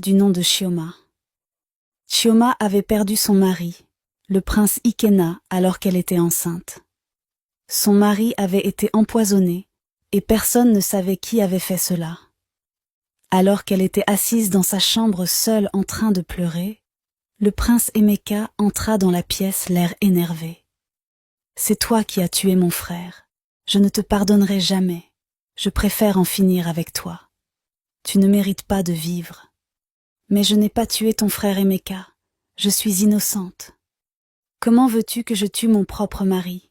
du nom de Chioma. Chioma avait perdu son mari, le prince Ikena, alors qu'elle était enceinte. Son mari avait été empoisonné, et personne ne savait qui avait fait cela. Alors qu'elle était assise dans sa chambre seule en train de pleurer, le prince Emeka entra dans la pièce l'air énervé. « C'est toi qui as tué mon frère. Je ne te pardonnerai jamais. Je préfère en finir avec toi. Tu ne mérites pas de vivre. Mais je n'ai pas tué ton frère Emeka. Je suis innocente. Comment veux-tu que je tue mon propre mari ?»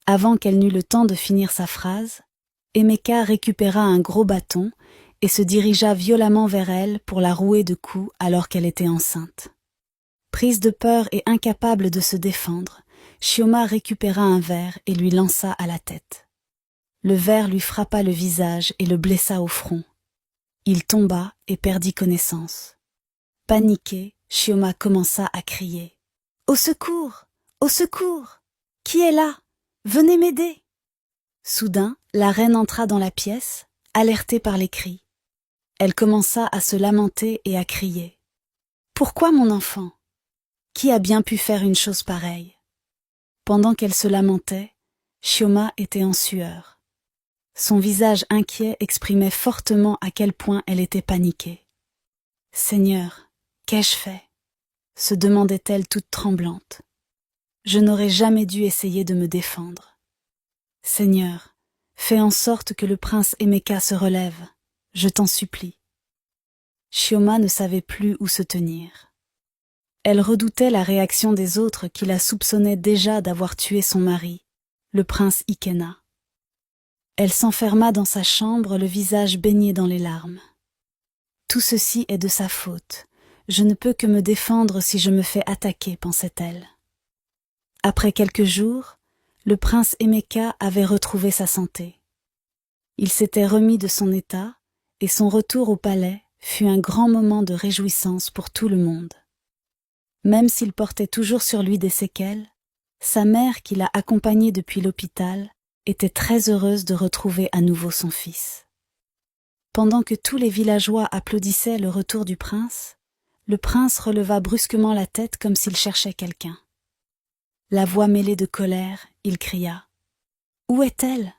Avant qu'elle n'eût le temps de finir sa phrase, Emeka récupéra un gros bâton et se dirigea violemment vers elle pour la rouer de coups alors qu'elle était enceinte. Prise de peur et incapable de se défendre, Chioma récupéra un verre et lui lança à la tête. Le verre lui frappa le visage et le blessa au front. Il tomba et perdit connaissance. Paniquée, Chioma commença à crier. « Au secours! Au secours! Qui est là? Venez m'aider !» Soudain, la reine entra dans la pièce, alertée par les cris. Elle commença à se lamenter et à crier. « Pourquoi mon enfant? Qui a bien pu faire une chose pareille ?» Pendant qu'elle se lamentait, Chioma était en sueur. Son visage inquiet exprimait fortement à quel point elle était paniquée. « Seigneur, qu'ai-je fait ?» se demandait-elle toute tremblante. « Je n'aurais jamais dû essayer de me défendre. Seigneur, fais en sorte que le prince Emeka se relève, je t'en supplie. » Chioma ne savait plus où se tenir. Elle redoutait la réaction des autres qui la soupçonnaient déjà d'avoir tué son mari, le prince Ikena. Elle s'enferma dans sa chambre, le visage baigné dans les larmes. « Tout ceci est de sa faute. Je ne peux que me défendre si je me fais attaquer, pensait-elle. Après quelques jours, le prince Emeka avait retrouvé sa santé. Il s'était remis de son état et son retour au palais fut un grand moment de réjouissance pour tout le monde. Même s'il portait toujours sur lui des séquelles, sa mère qui l'a accompagné depuis l'hôpital était très heureuse de retrouver à nouveau son fils. Pendant que tous les villageois applaudissaient le retour du prince, le prince releva brusquement la tête comme s'il cherchait quelqu'un. La voix mêlée de colère, il cria « Où est-elle?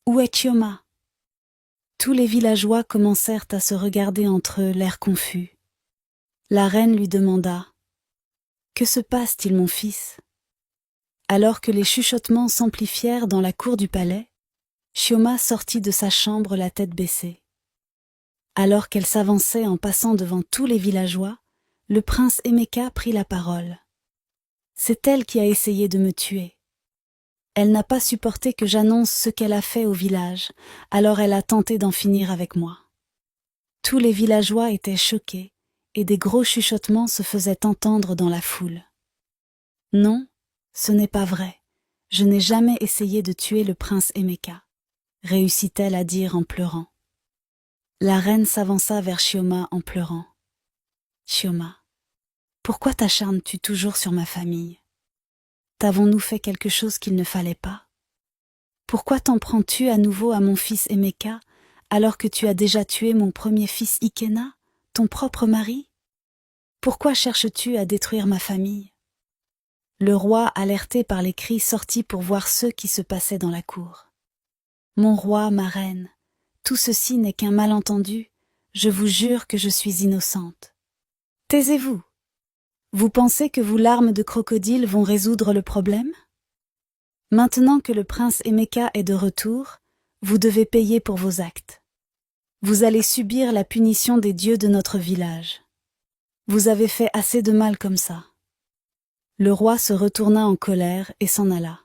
Où est Chioma ?» Tous les villageois commencèrent à se regarder entre eux, l'air confus. La reine lui demanda « Que se passe-t-il, mon fils ?» Alors que les chuchotements s'amplifièrent dans la cour du palais, Chioma sortit de sa chambre la tête baissée. Alors qu'elle s'avançait en passant devant tous les villageois, le prince Emeka prit la parole. « C'est elle qui a essayé de me tuer. Elle n'a pas supporté que j'annonce ce qu'elle a fait au village, alors elle a tenté d'en finir avec moi. » Tous les villageois étaient choqués, et des gros chuchotements se faisaient entendre dans la foule. « Non, ce n'est pas vrai. Je n'ai jamais essayé de tuer le prince Emeka, » réussit-elle à dire en pleurant. La reine s'avança vers Chioma en pleurant. « Chioma, pourquoi t'acharnes-tu toujours sur ma famille? T'avons-nous fait quelque chose qu'il ne fallait pas? Pourquoi t'en prends-tu à nouveau à mon fils Emeka, alors que tu as déjà tué mon premier fils Ikena, ton propre mari? Pourquoi cherches-tu à détruire ma famille? » Le roi, alerté par les cris, sortit pour voir ce qui se passait dans la cour. « Mon roi, ma reine, tout ceci n'est qu'un malentendu, je vous jure que je suis innocente. Taisez-vous! Vous pensez que vos larmes de crocodile vont résoudre le problème? Maintenant que le prince Emeka est de retour, vous devez payer pour vos actes. Vous allez subir la punition des dieux de notre village. Vous avez fait assez de mal comme ça. » Le roi se retourna en colère et s'en alla.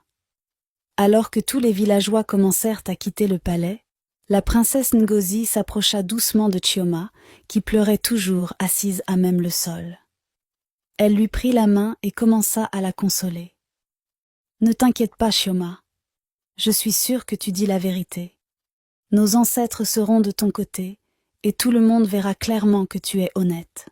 Alors que tous les villageois commencèrent à quitter le palais, la princesse Ngozi s'approcha doucement de Chioma, qui pleurait toujours assise à même le sol. Elle lui prit la main et commença à la consoler. « Ne t'inquiète pas, Chioma. Je suis sûre que tu dis la vérité. Nos ancêtres seront de ton côté, et tout le monde verra clairement que tu es honnête. »